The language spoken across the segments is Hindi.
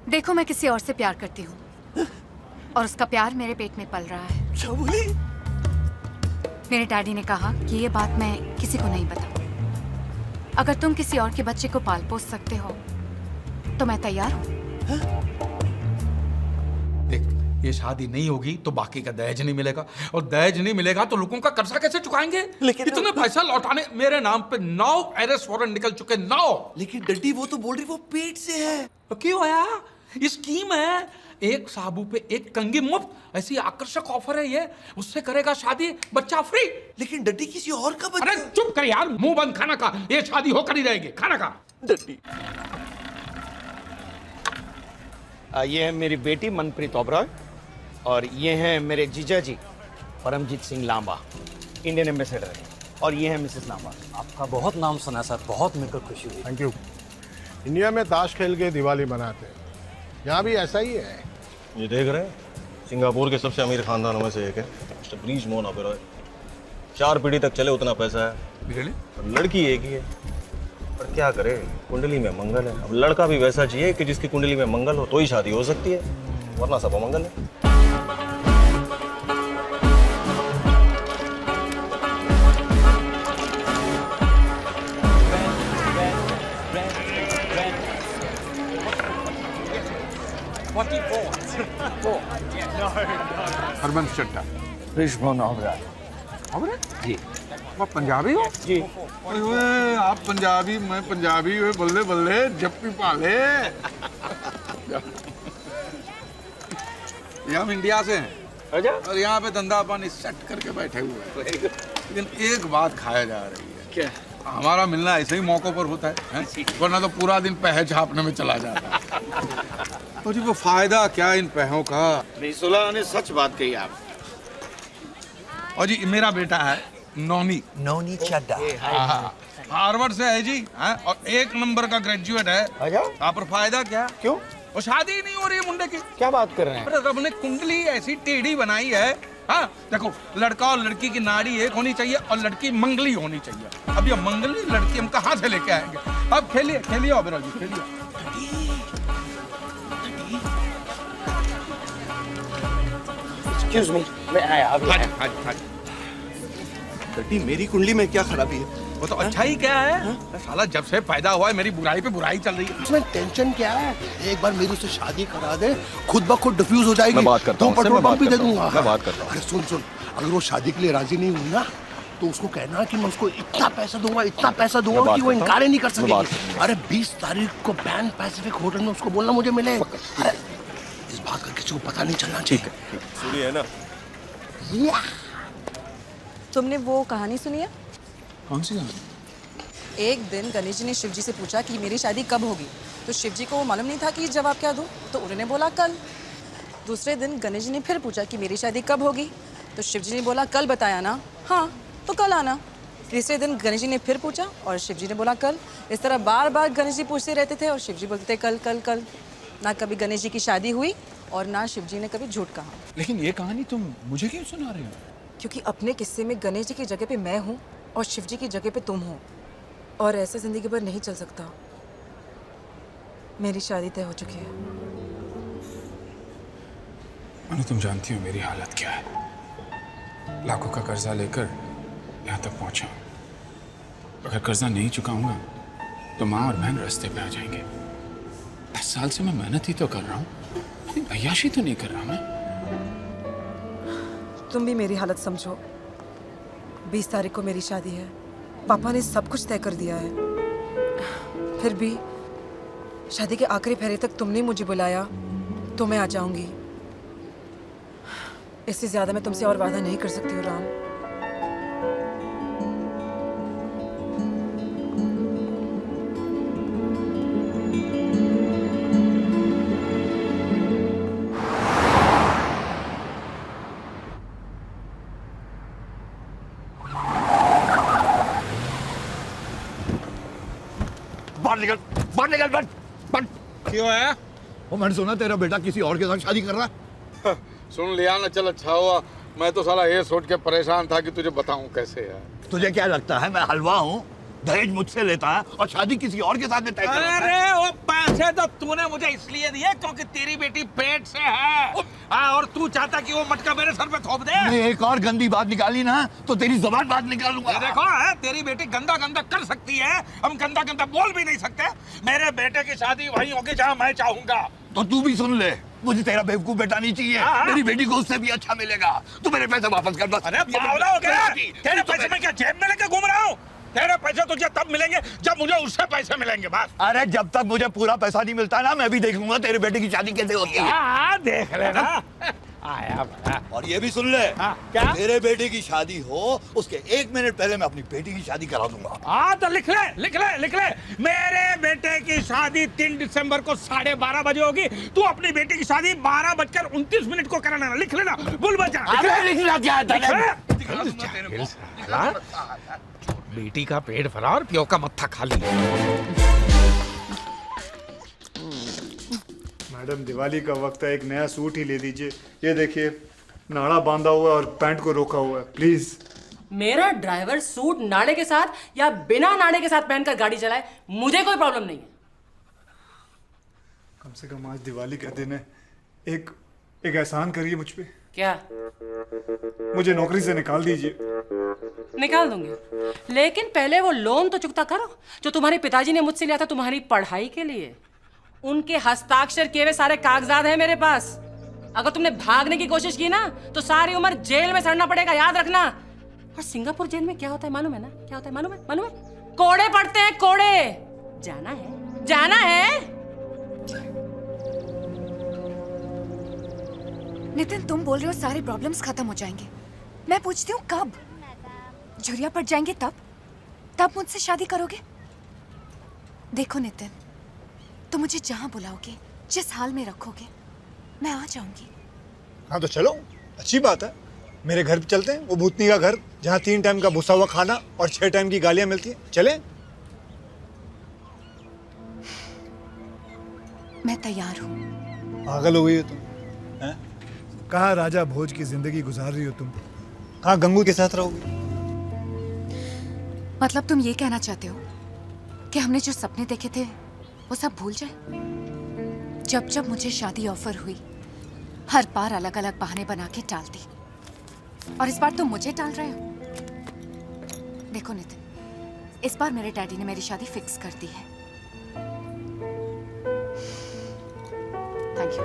देखो, मैं किसी और से प्यार करती हूँ और उसका प्यार मेरे पेट में पल रहा है। क्या बोली? मेरे डैडी ने कहा कि ये बात मैं किसी को नहीं बताऊँ। अगर तुम किसी और के बच्चे को पाल पोस सकते हो तो मैं तैयार हूँ। देख, ये शादी नहीं होगी तो बाकी का दहेज नहीं मिलेगा, और दहेज नहीं मिलेगा तो लोगों का कर्जा कैसे चुकाएंगे? लेकिन इतने पैसा लौटाने मेरे नाम पे 9 अरेस्ट वारंट निकल चुके, 9। लेकिन डड्डी वो तो बोल रही वो पेट से है। तो क्यों आया? ये स्कीम है, एक साबू पे एक कंगी मुफ्त, ऐसी आकर्षक ऑफर है ये। उससे करेगा शादी, बच्चा फ्री। लेकिन डड्डी किसी और का बच्चा। अरे चुप कर यार, मुंह बंद, खाना खा। ये शादी होकर ही रहेगी, खाना खा। डड्डी ये है मेरी बेटी मनप्रीत ओबरॉय और ये हैं मेरे जीजा जी परमजीत सिंह लांबा, इंडियन एम्बेसडर, और ये हैं मिसेस लांबा। आपका बहुत नाम सुना सर, बहुत मिलकर खुशी हुई। Thank you. इंडिया में ताश खेल के दिवाली मनाते हैं, यहाँ भी ऐसा ही है। ये देख रहे हैं, सिंगापुर के सबसे अमीर खानदानों में से एक है मिस्टर ब्रीज मोहन ओबेरॉय। 4 पीढ़ी तक चले उतना पैसा है। और लड़की एक ही है, पर क्या करे, कुंडली में मंगल है। अब लड़का भी वैसा चाहिए कि जिसकी कुंडली में मंगल हो तो ही शादी हो सकती है, वरना सब अमंगल है। हरबंस चट्टा। ब्रीज मोहन ओबेरॉय। अबरे जी आप पंजाबी हो? जी। ओए आप पंजाबी, मैं पंजाबी, ओए बल्ले बल्ले, जप्पी पाले। ये हम इंडिया से हैं और यहाँ पे धंधा पानी सेट करके बैठे हुए हैं। लेकिन एक बात खाया जा रही है। क्या? हमारा मिलना ऐसे ही मौकों पर होता है? वरना तो पूरा दिन पैसे छापने में चला जाता है। और जी वो फायदा क्या इन पैसों का? सुलह ने सच बात कही आप। और जी मेरा बेटा है नौनी। नौनी चड्डा। हार्वर्ड से है जी, हाँ, और 1 नंबर का ग्रेजुएट है। अच्छा, आप पर फायदा क्या? क्यों? और शादी ही नहीं हो रही है मुंडे की। क्या बात कर रहे हैं? अरे रब ने कुंडली ऐसी टेढ़ी बनाई है। हाँ देखो, लड़का और लड़की की नाड़ी एक होनी चाहिए और लड़की मंगली होनी चाहिए। अब ये मंगली लड़की हम कहाँ से लेके आएंगे? अब खेलिए खेलिए ओबेरॉय जी, खेलिए। एक्सक्यूज मी, मैं आया अभी आया। डड्डी मेरी कुंडली में क्या खराबी है? वो तो अच्छा ही क्या है? साला जब से पैदा हुआ है मेरी बुराई पे बुराई चल रही है। इसमें टेंशन क्या है? एक बार मेरी उससे शादी करा दे, खुद ब खुद डिफ्यूज हो जाएगी। मैं बात करता हूँ, पेट्रोल पंप भी दे दूंगा। मैं बात करता हूँ। अरे सुन, अगर वो शादी के लिए राजी नहीं हुई ना तो उसको कहना कि मैं उसको इतना पैसा दूंगा कि वो इनकार ही नहीं कर सकेगी। अरे 20 तारीख को पैन पैसिफिक होटल में उसको बोलना मुझे मिले। अरे इस बात का किसी को पता नहीं चलना चाहिए। सुनिए ना, तुमने वो कहानी सुनी है? कौन सी कहानी? एक दिन गणेश जी ने शिव जी से पूछा कि मेरी शादी कब होगी, तो शिव जी को मालूम नहीं था कि जवाब क्या दूं, तो उन्होंने बोला कल। दूसरे दिन गणेश जी ने फिर पूछा कि मेरी शादी कब होगी, तो शिव जी ने बोला कल बताया ना, हाँ तो कल आना। तीसरे दिन गणेश जी ने फिर पूछा और शिव जी ने बोला कल। इस तरह बार बार गणेश जी पूछते रहते थे और शिव जी बोलते थे कल कल कल। ना कभी गणेश जी की शादी हुई और ना शिव जी ने कभी झूठ कहा। लेकिन ये कहानी तुम मुझे क्यों सुना रही हो? क्योंकि अपने किस्से में गणेश जी की जगह पे मैं हूँ और शिव जी की जगह पे तुम हो, और ऐसे जिंदगी भर नहीं चल सकता। मेरी शादी तय हो चुकी है। मनु, तुम जानती हो मेरी हालत क्या है। लाखों का कर्जा लेकर यहाँ तक पहुंचा। अगर कर्जा नहीं चुकाऊंगा तो माँ और बहन रास्ते पे आ जाएंगे। 10 साल से मैं मेहनत ही तो कर रहा हूँ, अय्याशी तो नहीं कर रहा मैं। तुम भी मेरी हालत समझो। 20 तारीख को मेरी शादी है। पापा ने सब कुछ तय कर दिया है। फिर भी शादी के आखिरी फेरे तक तुमने मुझे बुलाया तो मैं आ जाऊंगी। इससे ज्यादा मैं तुमसे और वादा नहीं कर सकती हूँ राम। बाहर निकल बंद। क्यों है? वो मैंने सुना तेरा बेटा किसी और के साथ शादी कर रहा है। सुन लिया ना, चल अच्छा हुआ। मैं तो साला ये सोच के परेशान था कि तुझे बताऊं कैसे है। तुझे क्या लगता है मैं हलवा हूँ? दहेज मुझसे लेता है और शादी किसी और के साथ में तय करता है। अरे वो पैसे तो तूने मुझे इसलिए दिए क्योंकि तेरी बेटी पेट से है। और तू चाहता कि वो मटका मेरे सर पे थोप दे। मैं एक और गंदी बात निकाली ना तो तेरी जुबान बात निकालूंगा। ये देखो है, तेरी बेटी गंदा गंदा कर सकती है, हम गंदा गंदा बोल भी नहीं सकते। मेरे बेटे की शादी वहीं होगी जहाँ मैं चाहूंगा। तो तू भी सुन ले, मुझे तेरा बेवकूफ बेटा नहीं चाहिए। मेरी बेटी को उससे भी अच्छा मिलेगा। तू मेरे पैसे वापस कर बस। अरे बावला हो गया, तेरे पैसे मैं क्या जेब में लेके घूम रहा हूँ? तेरे पैसे तुझे तब मिलेंगे जब मुझे उससे पैसे मिलेंगे बस। अरे जब तक मुझे पूरा पैसा नहीं मिलता ना, मैं भी देख लूंगा तेरे बेटे की शादी कैसे होती है। हाँ देख लेना। आया बड़ा। और ये भी सुन ले, क्या? मेरे बेटे की शादी हो उसके 1 मिनट पहले मैं अपनी बेटी की शादी करा दूंगा। हाँ तो लिख ले लिख ले लिख ले, मेरे बेटे की शादी 3 दिसंबर को 12:30 बजे होगी। तू अपनी बेटी की शादी 12:29 को कराना। लिख लेना, भूल बचा। लिखना क्या है? बेटी का पेट भरा और प्यो का मत्था खाली। मैडम दिवाली का वक्त है, एक नया सूट ही ले दीजिए। ये देखिए नाड़ा बांधा हुआ है और पैंट को रोका हुआ है, प्लीज। मेरा ड्राइवर सूट नाड़े के साथ या बिना नाड़े के साथ पहनकर गाड़ी चलाए, मुझे कोई प्रॉब्लम नहीं है। कम से कम आज दिवाली का दिन है, एक एहसान करिए मुझ पे। क्या? मुझे नौकरी से निकाल दीजिए। निकाल दूंगी, लेकिन पहले वो लोन तो चुकता करो जो तुम्हारे पिताजी ने मुझसे लिया था तुम्हारी पढ़ाई के लिए। उनके हस्ताक्षर किए हुए सारे कागजात हैं मेरे पास। अगर तुमने भागने की कोशिश की ना तो सारी उम्र जेल में सड़ना पड़ेगा, याद रखना। और सिंगापुर जेल में क्या होता है मालूम है ना? क्या होता है मालूम है? कोड़े पड़ते हैं, कोड़े। जाना है, जाना है। नितिन, तुम बोल रहे हो सारे प्रॉब्लम्स खत्म हो जाएंगे। मैं पूछती हूँ कब? झुरिया पड़ जाएंगे तब मुझसे शादी करोगे? देखो नितिन, तुम मुझे जहाँ बुलाओगे, जिस हाल में रखोगे, मैं आ जाऊंगी। हाँ तो चलो, अच्छी बात है। मेरे घर पे चलते हैं, वो भूतनी का घर जहाँ 3 टाइम का भुसा हुआ खाना और 6 टाइम की गालियां मिलती हैं। चले? मैं तैयार हूँ। पागल हो गई हो तुम? कहाँ राजा भोज की जिंदगी गुजार रही हो तुम? कहाँ गंगू के साथ रहोगी? मतलब तुम ये कहना चाहते हो कि हमने जो सपने देखे थे वो सब भूल जाए? जब जब मुझे शादी ऑफर हुई, हर बार अलग अलग बहाने बना के टाल दी, और इस बार तुम मुझे टाल रहे हो। देखो नितिन, इस बार मेरे डैडी ने मेरी शादी फिक्स कर दी है। Thank you.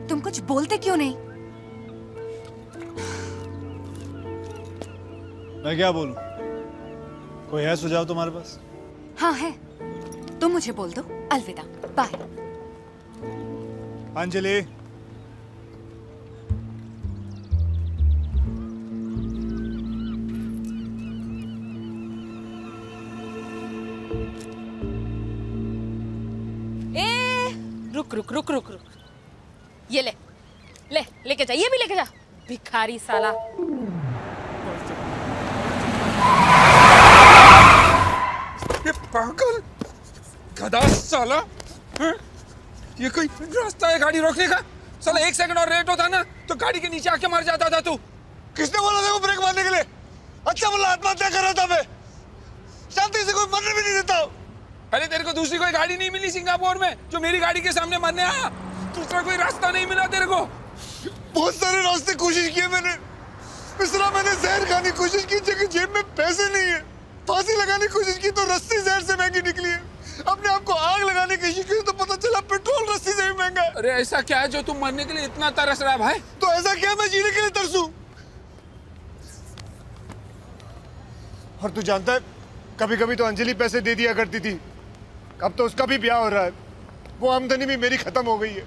तुम कुछ बोलते क्यों नहीं? मैं क्या बोलूं? कोई है सुझाव तुम्हारे पास? हाँ है, तुम मुझे बोल दो अलविदा, बाय। अंजलि, रुक। ये लेके जा, ये भी लेके जा, भिखारी साला। ये पागल गधा साला, ये कोई रास्ता है गाड़ी रोकने का? साला 1 सेकंड और लेट होता ना तो गाड़ी के नीचे आके मर जाता था तू। किसने बोला था वो ब्रेक मारने के लिए? अच्छा बोला, आत्महत्या कर रहा था मैं। शांति से कोई मरने भी नहीं देता। अरे तेरे को दूसरी कोई गाड़ी नहीं मिली सिंगापुर में जो मेरी गाड़ी के सामने मरने आया? दूसरा कोई रास्ता नहीं मिला तेरे को? बहुत सारे रास्ते कोशिश किए मैंने। मिश्रा, मैंने जहर खाने की कोशिश की, जबकि जेब में पैसे नहीं है। फांसी लगाने की कोशिश की तो रस्सी जहर से महंगी निकली है। अपने आप को आग लगाने की कोशिश की तो पता चला पेट्रोल रस्सी से भी महंगा है। अरे ऐसा क्या है जो तुम मरने के लिए इतना तरस रहा है भाई? तो ऐसा क्या मैं जीने के लिए तरसूं? और तू जानता है, कभी कभी तो अंजलि पैसे दे दिया करती थी। अब तो उसका भी ब्याह हो रहा है, वो आमदनी भी मेरी खत्म हो गई है।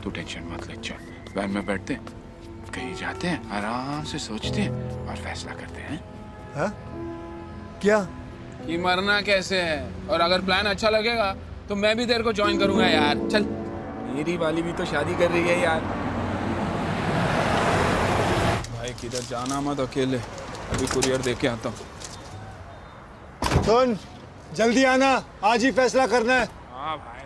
तू टेंशन मत ले, चल वैन में बैठते हैं, कहीं जाते हैं, आराम से सोचते हैं और फैसला करते हैं। हाँ? क्या? कि मरना कैसे है, और अगर प्लान अच्छा लगेगा तो मैं भी तेरे को ज्वाइन करूंगा यार। चल, मेरी वाली भी तो शादी कर रही है यार। भाई किधर जाना मत अकेले, अभी कुरियर देके आता हूँ। सुन, जल्दी आना, आज ही फैसला करना है। हाँ भाई।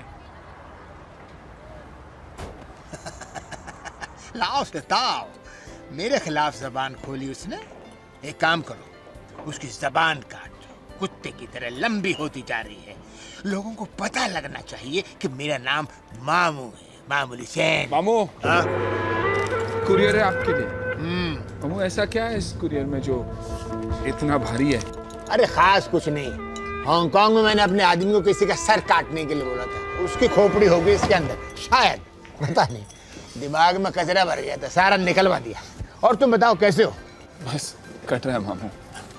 लाओ सताओ, मेरे खिलाफ जबान खोली उसने। एक काम करो, उसकी जबान काट दो, कुत्ते की तरह लंबी होती जा रही है। लोगों को पता लगना चाहिए कि मेरा नाम मामू है, मामूली सैन। मामू, हाँ? कुरियर है आपके लिए। मामू, ऐसा क्या है इस कुरियर में जो इतना भारी है? अरे खास कुछ नहीं, हांगकांग में मैंने अपने आदमी को किसी का सर काटने के लिए बोला था, उसकी खोपड़ी हो गई इसके अंदर, शायद, पता नहीं, दिमाग में कचरा भर गया था, सारा निकलवा दिया। और तुम बताओ कैसे हो? बस कट रहा है मामू,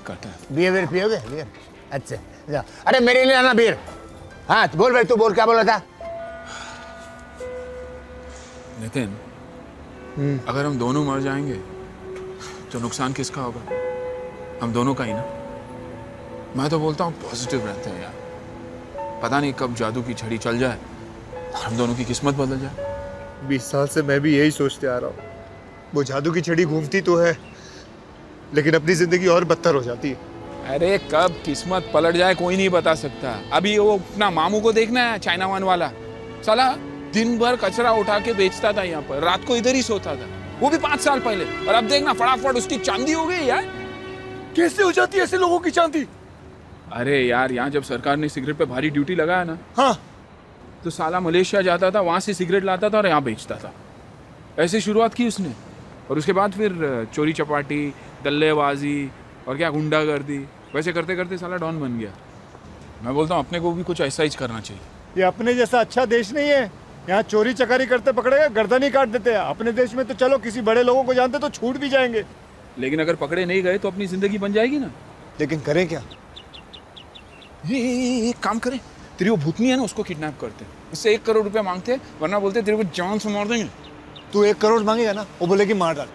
कट रहा है। बियर पियोगे? बियर? अच्छा जाओ। अरे मेरे लिए आना बियर। हाँ तो बोल भाई, तू बोल, क्या बोल रहा था? नितिन, अगर हम दोनों मर जाएंगे तो नुकसान किसका होगा? हम दोनों का ही ना। मैं तो बोलता हूँ पॉजिटिव रहते हैं यार, पता नहीं कब जादू की छड़ी चल जाए और हम दोनों की किस्मत बदल जाए। 20 साल से मैं भी यही सोचते आ रहा हूँ। वो जादू की छड़ी घूमती तो है, लेकिन अपनी जिंदगी और बदतर हो जाती है। अरे कब किस्मत पलट जाए कोई नहीं बता सकता। अभी वो अपना मामू को देखना है, चाइना वन वाला साला दिन भर कचरा उठा के बेचता था यहाँ पर, रात को इधर ही सोता था, वो भी 5 साल पहले। और अब देखना फटाफट उसकी चांदी हो गई यार। कैसे हो जाती है ऐसे लोगों की चांदी? अरे यार, यहाँ जब सरकार ने सिगरेट पे भारी ड्यूटी लगाया ना, हाँ, तो साला मलेशिया जाता था, वहां से सिगरेट लाता था और यहाँ बेचता था। ऐसे शुरुआत की उसने, और उसके बाद फिर चोरी चपाटी, दल्लेबाजी और क्या गुंडागर्दी, वैसे करते करते साला डॉन बन गया। मैं बोलता हूँ अपने को भी कुछ ऐसा ही करना चाहिए। ये अपने जैसा अच्छा देश नहीं है, यहाँ चोरी चकारी करते पकड़ेगा गर्दन ही काट देते हैं। अपने देश में तो चलो किसी बड़े लोगों को जानते तो छूट भी जाएंगे, लेकिन अगर पकड़े नहीं गए तो अपनी जिंदगी बन जाएगी ना। लेकिन करें क्या? ये एक काम करें, तेरी वो भूतनी है ना, उसको किडनैप करते हैं, इससे 1 करोड़ रुपया मांगते हैं, वरना बोलते तेरे को जान से मार देंगे। तू 1 करोड़ मांगेगा ना, वो बोलेगी मार डाल।